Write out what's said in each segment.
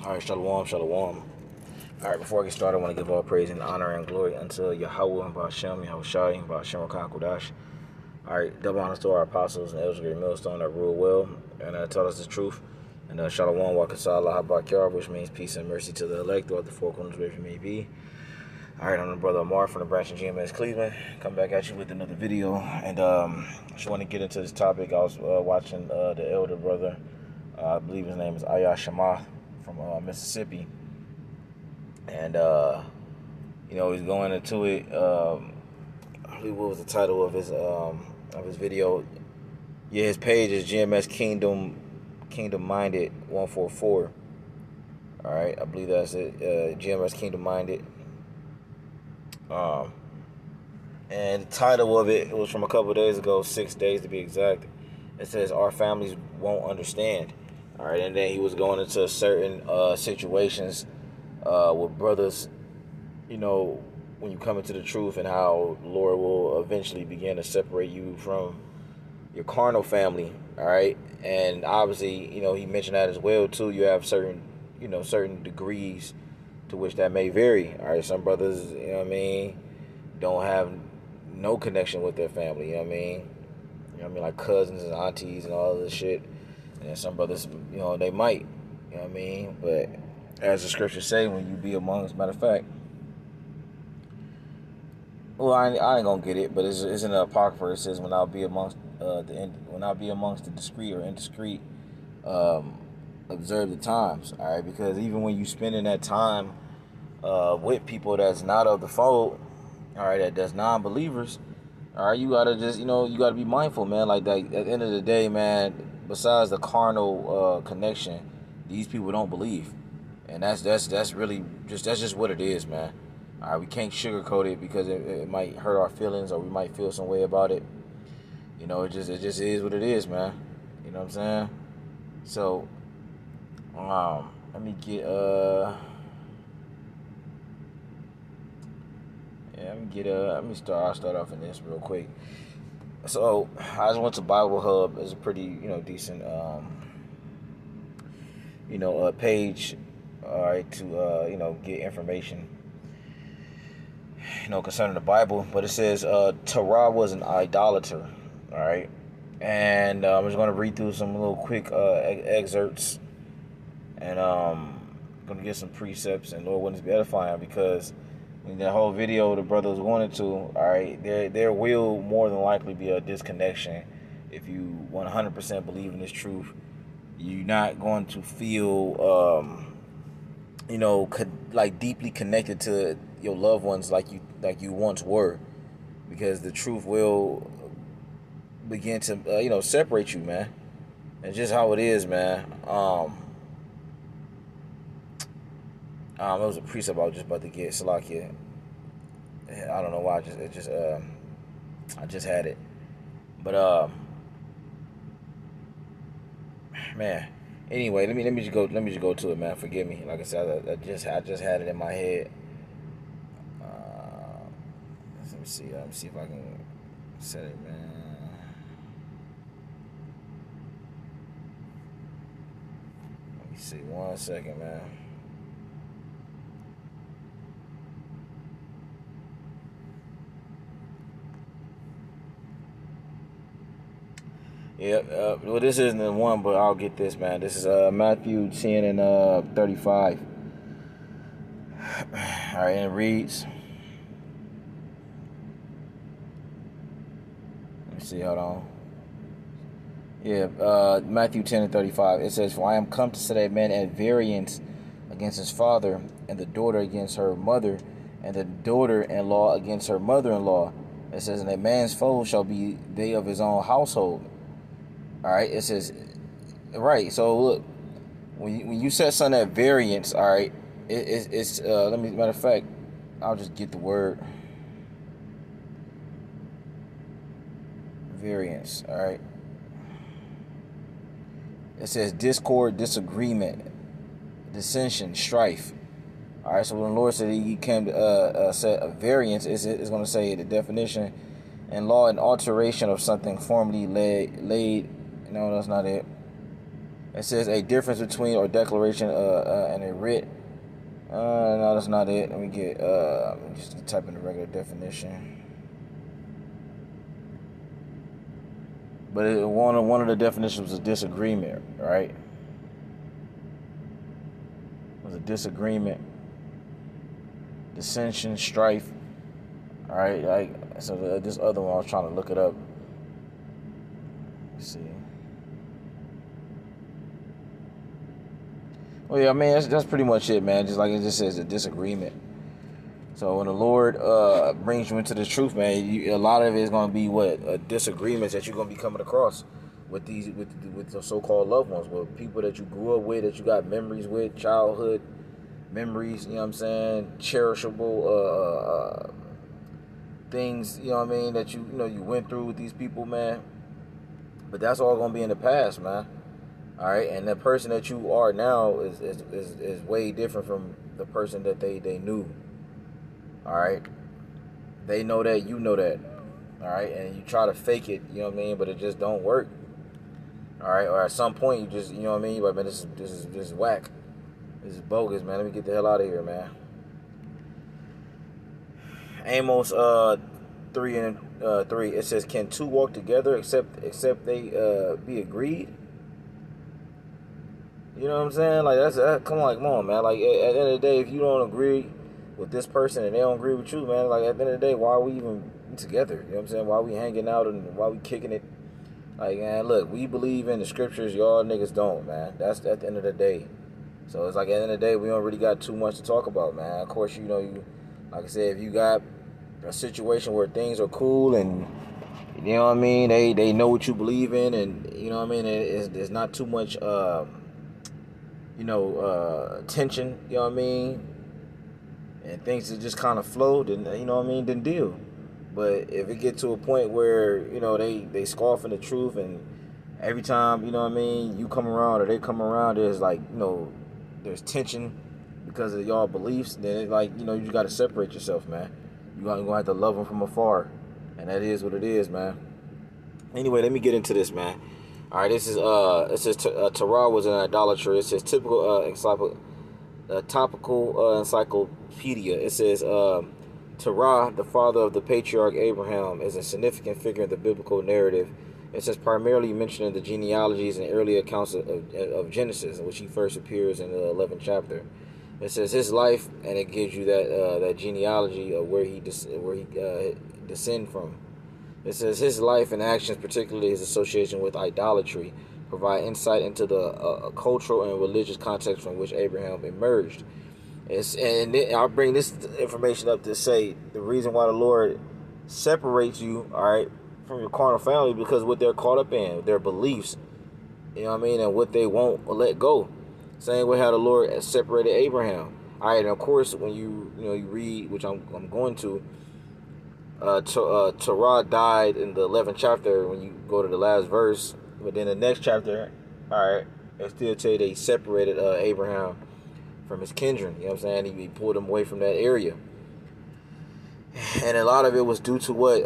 All right, shalom, shalom. All right, before I get started, I want to give all praise and honor and glory unto Yahweh and Bashem, Yahushai, and Bashem Kodash. All right, double honors to our apostles and elders of the millstone that rule well and tell us the truth. And shalom, wakasala, habakyar, which means peace and mercy to the elect throughout the four corners wherever you may be. All right, I'm the brother Amar from the branch of GMS Cleveland. Come back at you with another video. And I just want to get into this topic. I was watching the elder brother, I believe his name is Ayah Shamath from Mississippi. And, he's going into it. I believe what was the title of his video? Yeah, his page is GMS Kingdom Minded 144. All right, I believe that's it. GMS Kingdom Minded. And the title of it was from a couple of days ago, 6 days to be exact. It says our families won't understand. All right, and then he was going into certain situations with brothers, when you come into the truth, and how the Lord will eventually begin to separate you from your carnal family. All right, and obviously, he mentioned that as well too. You have certain degrees to which that may vary. All right, some brothers, don't have no connection with their family. Like cousins and aunties and all this shit. And some brothers, they might. But as the scriptures say, when you be amongst, matter of fact, well, I ain't gonna get it, but it's in the Apocrypha. It says, "When I'll be amongst the discreet or indiscreet, observe the times." All right, because even when you spending that time with people that's not of the fold, all right, that's non-believers, all right, you gotta just you gotta be mindful, man. Like that, at the end of the day, man. Besides the carnal connection, these people don't believe, and that's really that's just what it is, man. All right, we can't sugarcoat it because it might hurt our feelings, or we might feel some way about it. It just is what it is, man. You know what I'm saying? So, let me get I'll start off in this real quick. So I just went to Bible Hub. It's a pretty decent page, all right, to get information concerning the Bible. But it says Terah was an idolater, all right, and I'm just going to read through some little quick excerpts, and going to get some precepts, and Lord willing, be edifying, because in that whole video the brothers wanted to, all right, there will more than likely be a disconnection. If you 100% believe in this truth, you're not going to feel like deeply connected to your loved ones like you once were, because the truth will begin to separate you, man. It's just how it is, man. It was a precept I was just about to get, Salakia. I don't know why I just had it, but man. Anyway, let me just go to it, man. Forgive me. Like I said, I just had it in my head. Let me see. Let me see if I can set it, man. Let me see. 1 second, man. Yeah, well, this isn't the one, but I'll get this, man. This is Matthew 10 and 35. All right, and it reads. Let me see, hold on. Yeah, Matthew 10 and 35. It says, "For I am come to set a man at variance against his father, and the daughter against her mother, and the daughter-in-law against her mother-in-law." It says, "And a man's foe shall be they of his own household." All right, it says, right. So look, when you set something at variance, all right, it's matter of fact, I'll just get the word variance. All right, it says discord, disagreement, dissension, strife. All right, so when the Lord said He came to set a variance, it's going to say the definition and law, an alteration of something formerly laid. No, that's not it. It says a difference between or declaration and a writ. No, that's not it. Let me get just type in the regular definition. But one of the definitions was a disagreement, right? It was a disagreement, dissension, strife. All right, so this other one I was trying to look it up. Let's see. Well, yeah, I mean that's pretty much it, man. Just like it just says, a disagreement. So when the Lord brings you into the truth, man, a lot of it is going to be disagreements that you're going to be coming across with the so-called loved ones, with people that you grew up with, that you got memories with, childhood memories. You know what I'm saying? Cherishable things. You know what I mean? That you went through with these people, man. But that's all going to be in the past, man. All right, and the person that you are now is way different from the person that they knew. All right, they know that, you know that. All right, and you try to fake it, you know what I mean, but it just don't work. All right, or at some point you just, you know what I mean, but man, this is whack. This is bogus, man. Let me get the hell out of here, man. Amos 3:3. It says, "Can two walk together except they be agreed?" You know what I'm saying? Like come on, man. Like at the end of the day, if you don't agree with this person and they don't agree with you, man, like at the end of the day, why are we even together? You know what I'm saying? Why are we hanging out and why are we kicking it? Like, man, look, we believe in the scriptures, y'all niggas don't, man. That's at the end of the day. So it's like at the end of the day, we don't really got too much to talk about, man. Of course, you like I said, if you got a situation where things are cool and you know what I mean, they know what you believe in, and you know what I mean, there's not too much tension, you know what I mean, and things that just kind of flow, then, you know what I mean, then deal. But if it get to a point where, they scoffing the truth, and every time, you know what I mean, you come around or they come around, there's like, there's tension because of y'all beliefs, then it's like, you just got to separate yourself, man. You're going to have to love them from afar, and that is what it is, man. Anyway, let me get into this, man. All right, this is it says Terah was an idolater. It says topical encyclopedia. It says Terah, the father of the patriarch Abraham, is a significant figure in the biblical narrative. It says primarily mentioned in the genealogies and early accounts of Genesis, in which he first appears in the 11th chapter. It says his life, and it gives you that genealogy of where he descend from. It says his life and actions, particularly his association with idolatry, provide insight into the cultural and religious context from which Abraham emerged. And I'll bring this information up to say the reason why the Lord separates you, all right, from your carnal family, because what they're caught up in, their beliefs, you know what I mean, and what they won't let go. Same way how the Lord separated Abraham. All right, and of course, when you read, which I'm going to, Terah died in the 11th chapter when you go to the last verse, but then the next chapter, all right, it still tell you they separated Abraham from his kindred. You know what I'm saying? He pulled him away from that area, and a lot of it was due to what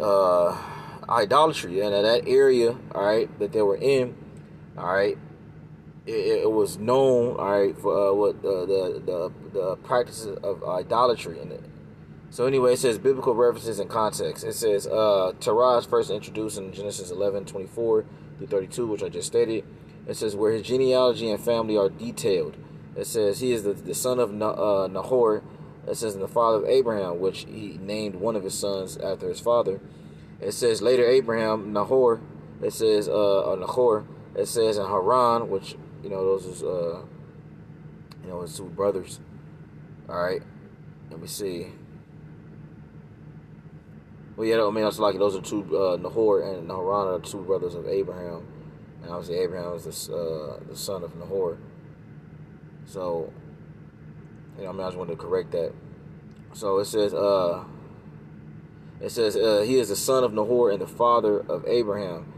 idolatry, and that area, all right, that they were in, all right, it was known, all right, for what the practices of idolatry in it. So anyway, it says biblical references and context. It says Terah is first introduced in Genesis 11:24-32, which I just stated. It says where his genealogy and family are detailed. It says he is the son of Nahor. It says the father of Abraham, which he named one of his sons after his father. It says later Abraham, Nahor. It says Nahor. It says in Haran, which those is his two brothers. All right, let me see. Well, yeah, I mean, that's like those are two, Nahor and Haran are the two brothers of Abraham, and obviously Abraham is the son of Nahor. So, I just wanted to correct that. So it says he is the son of Nahor and the father of Abraham.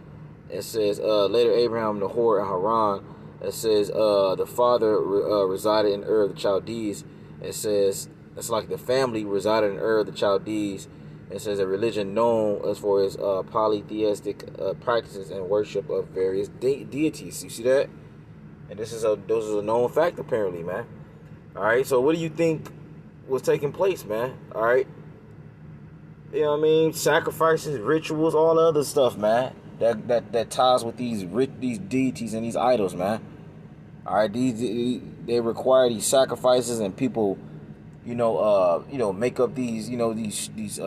It says later Abraham, Nahor, and Haran. It says the father resided in Ur of the Chaldees. It says it's like the family resided in Ur of the Chaldees. It says a religion known as for its polytheistic practices and worship of various deities. You see that? And this is a known fact apparently, man. All right, so what do you think was taking place, man? All right, you know what I mean? Sacrifices, rituals, all the other stuff, man. That ties with these deities and these idols, man. All right, they require these sacrifices, and people, make up these, these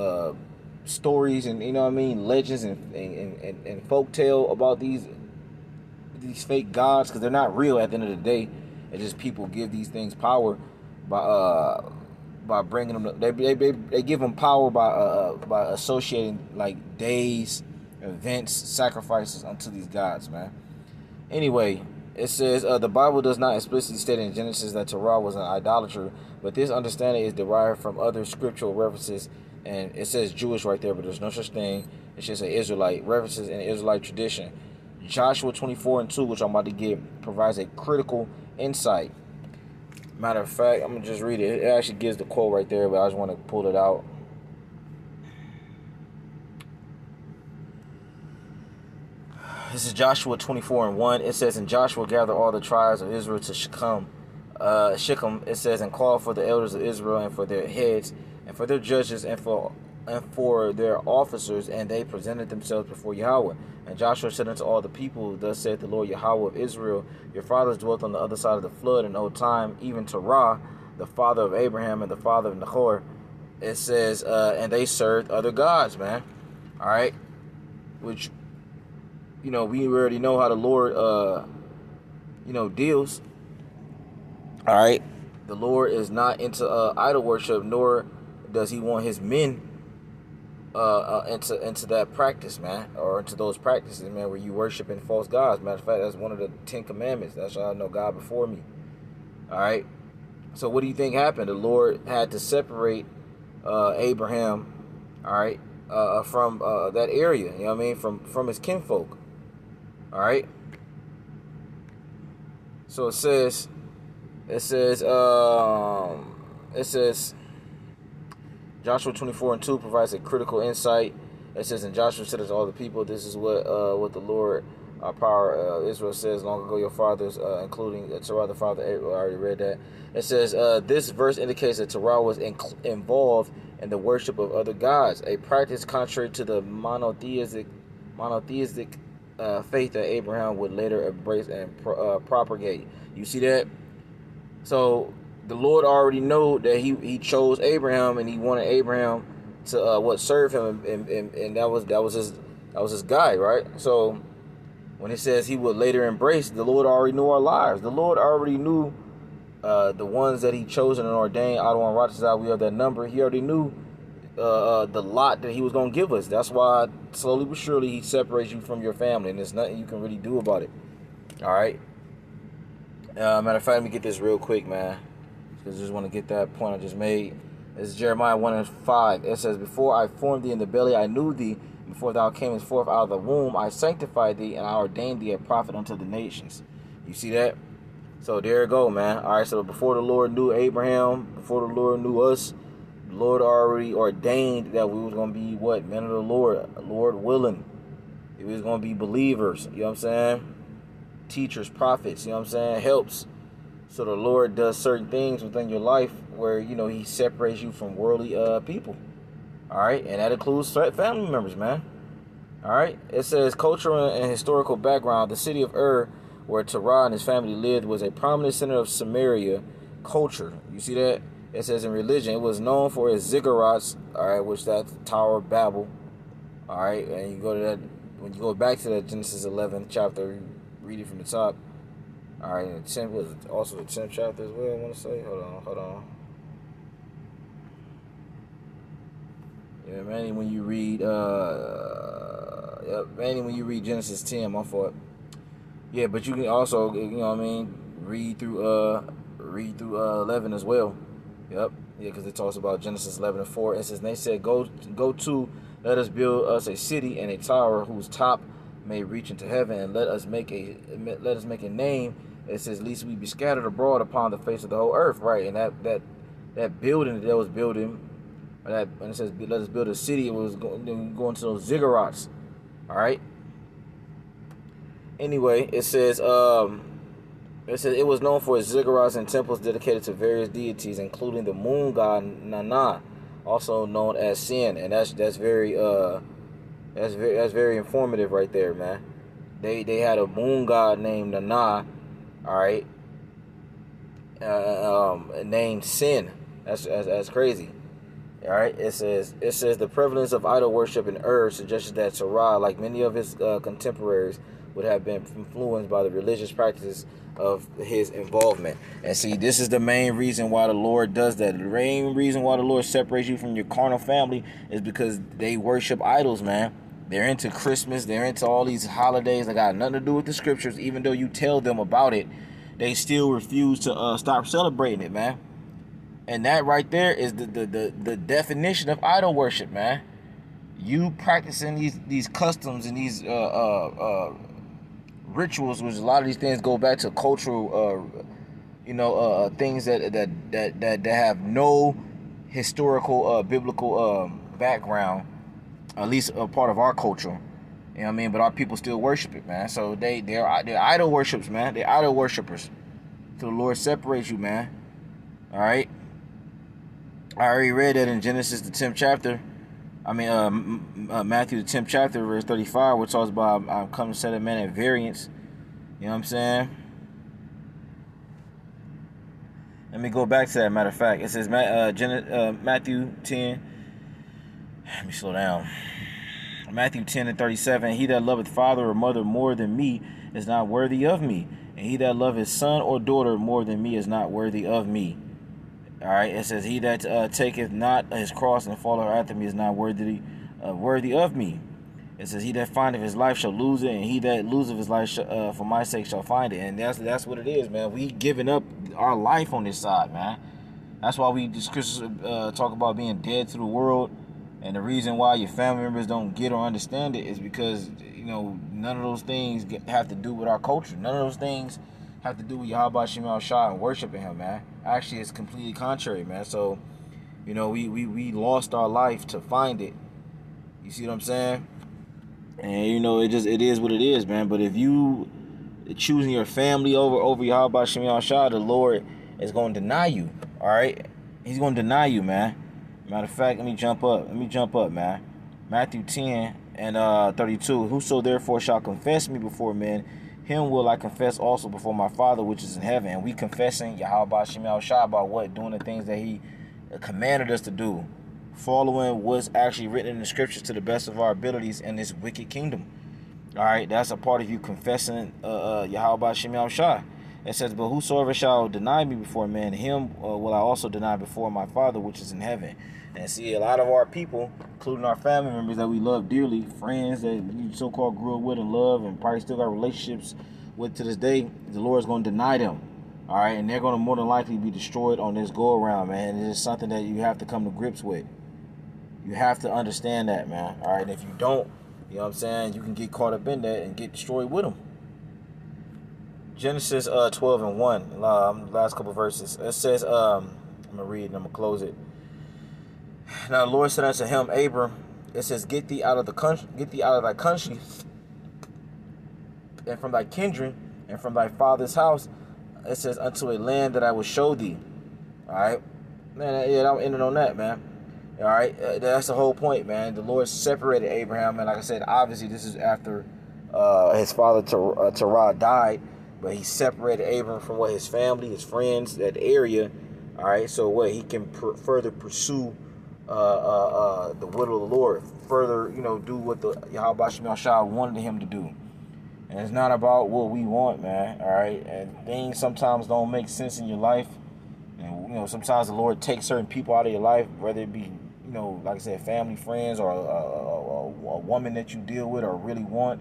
stories, and you know what I mean, legends and folktale about these fake gods, because they're not real at the end of the day. It's just people give these things power by bringing them. They give them power by associating like days, events, sacrifices unto these gods, man. Anyway, it says the Bible does not explicitly state in Genesis that Terah was an idolater, but this understanding is derived from other scriptural references, and it says Jewish right there, but there's no such thing. It should say Israelite references in Israelite tradition. Joshua 24:2, which I'm about to get, provides a critical insight. Matter of fact, I'm going to just read it. It actually gives the quote right there, but I just want to pull it out. This is Joshua 24:1. It says, "And Joshua gathered all the tribes of Israel to Shechem. It says, and called for the elders of Israel and for their heads and for their judges and for their officers, and they presented themselves before Yahweh. And Joshua said unto all the people, Thus saith the Lord Yahweh of Israel, your fathers dwelt on the other side of the flood in old time, even Terah, the father of Abraham and the father of Nahor." It says, and they served other gods, man. All right, which, we already know how the Lord, deals. All right, the Lord is not into idol worship, nor does he want his men into that practice, man, or into those practices, man, where you worshiping false gods. Matter of fact, that's one of the 10 commandments. That's how I know God before me. All right. So what do you think happened? The Lord had to separate Abraham, all right, from that area. You know what I mean? From his kinfolk. All right. So it says. Joshua 24:2 provides a critical insight. It says, and Joshua said to all the people, this is what the Lord, our power, Israel says, long ago your fathers, including Terah, the father of Abraham. I already read that. It says, this verse indicates that Terah was involved in the worship of other gods, a practice contrary to the monotheistic faith that Abraham would later embrace and propagate. You see that? So the Lord already knew that he chose Abraham, and he wanted Abraham to serve him, and that was his guy, right? So when it says he would later embrace, the Lord already knew our lives. The Lord already knew the ones that he chosen and ordained. Adonai Ratazah, we have that number. He already knew the lot that he was going to give us. That's why slowly but surely he separates you from your family, and there's nothing you can really do about it. All right. Matter of fact, let me get this real quick, man, because I just want to get that point I just made. This is Jeremiah 1:5. It says, before I formed thee in the belly, I knew thee. Before thou camest forth out of the womb, I sanctified thee, and I ordained thee a prophet unto the nations. You see that? So there you go, man. All right, so before the Lord knew Abraham, before the Lord knew us, the Lord already ordained that we was going to be what? Men of the Lord willing. We was going to be believers, you know what I'm saying? Teachers, prophets, you know what I'm saying? Helps. So the Lord does certain things within your life where, he separates you from worldly people. All right, and that includes family members, man. All right, it says cultural and historical background. The city of Ur, where Terah and his family lived, was a prominent center of Samaria culture. You see that? It says in religion, it was known for its ziggurats, all right, which that's the Tower of Babel. All right, and you go to that, when you go back to that Genesis 11th chapter, read it from the top. All right, and the 10th was also the 10th chapter as well, I want to say. Hold on. Yeah, mainly when you read, when you read Genesis 10, my fault. Yeah, but you can also, read through 11 as well. Yep. Yeah, because it talks about Genesis 11:4. It says, and they said, go to, let us build us a city and a tower whose top may reach into heaven, and let us make a name. It says, lest we be scattered abroad upon the face of the whole earth, right? And that building that was building, and it says, let us build a city. It was going to those ziggurats, all right. Anyway, it says, It says it was known for its ziggurats and temples dedicated to various deities, including the moon god Nana, also known as Sin, and that's very informative right there, man. They had a moon god named Nana, all right, named Sin. That's crazy. All right, it says the prevalence of idol worship in Ur suggests that Terah, like many of his contemporaries, would have been influenced by the religious practices of his involvement. And see, this is the main reason why the Lord does that. The main reason why the Lord separates you from your carnal family is because they worship idols, man. They're into Christmas. They're into all these holidays that got nothing to do with the scriptures. Even though you tell them about it, they still refuse to stop celebrating it, man. And that right there is the definition of idol worship, man. You practicing these customs and these rituals, which a lot of these things go back to cultural, things that have no historical, biblical background, at least a part of our culture. You know what I mean? But our people still worship it, man. So they're idol worshippers, man. They're idol worshipers. So the Lord separates you, man. All right. I already read that in Genesis, the 10th chapter. Matthew, the 10th chapter, verse 35, which talks about I'm coming to set a man at variance. You know what I'm saying? Let me go back to that. Matter of fact, it says Matthew 10. Let me slow down. Matthew 10 and 37. He that loveth father or mother more than me is not worthy of me. And he that loveth son or daughter more than me is not worthy of me. All right, it says, he that taketh not his cross and followeth after me is not worthy of me. It says, he that findeth his life shall lose it, and he that loseth his life for my sake shall find it. And that's what it is, man. We giving up our life on this side, man. That's why we just Christians talk about being dead to the world. And the reason why your family members don't get or understand it is because, none of those things have to do with our culture. None of those things have to do with Yahweh Shem Shah and worshiping him, man. Actually, it's completely contrary, man. So, we lost our life to find it. You see what I'm saying? And it is what it is, man. But if you choosing your family over Yahweh Shem Shah, the Lord is going to deny you. All right, He's going to deny you, man. Matter of fact, let me jump up, man. Matthew 10 and 32. Whoso therefore shall confess me before men, him will I confess also before my Father which is in heaven. And we confessing Yahweh Shem Shah about what? Doing the things that He commanded us to do. Following what's actually written in the scriptures to the best of our abilities in this wicked kingdom. All right, that's a part of you confessing Yahweh Shem Shah. It says, but whosoever shall deny me before men, him will I also deny before my Father which is in heaven. And see, a lot of our people, including our family members that we love dearly, friends that we so-called grew up with and love and probably still got relationships with to this day, the Lord's going to deny them. All right, and they're going to more than likely be destroyed on this go-around, man. It is something that you have to come to grips with. You have to understand that, man. All right, and if you don't, you know what I'm saying, you can get caught up in that and get destroyed with them. Genesis 12 and 1, last couple verses. It says, I'm going to read and I'm going to close it. Now the Lord said unto him, Abram, it says, get thee out of thy country, and from thy kindred, and from thy father's house. It says, unto a land that I will show thee. All right, man. Yeah, I'm ending on that, man. All right, that's the whole point, man. The Lord separated Abraham, and like I said, obviously this is after his father Terah died, but he separated Abraham from his family, his friends, that area. All right, so he can further pursue the will of the Lord, further, do what the Yahweh Shem Shah wanted him to do. And it's not about what we want, man. All right, and things sometimes don't make sense in your life, and sometimes the Lord takes certain people out of your life, whether it be, like I said, family, friends, or a woman that you deal with or really want.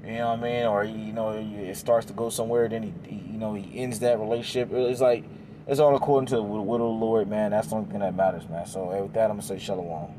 You know what I mean? Or it starts to go somewhere, then he ends that relationship. It's like, it's all according to the will of the Lord, man. That's the only thing that matters, man. So with that, I'm gonna say shalom.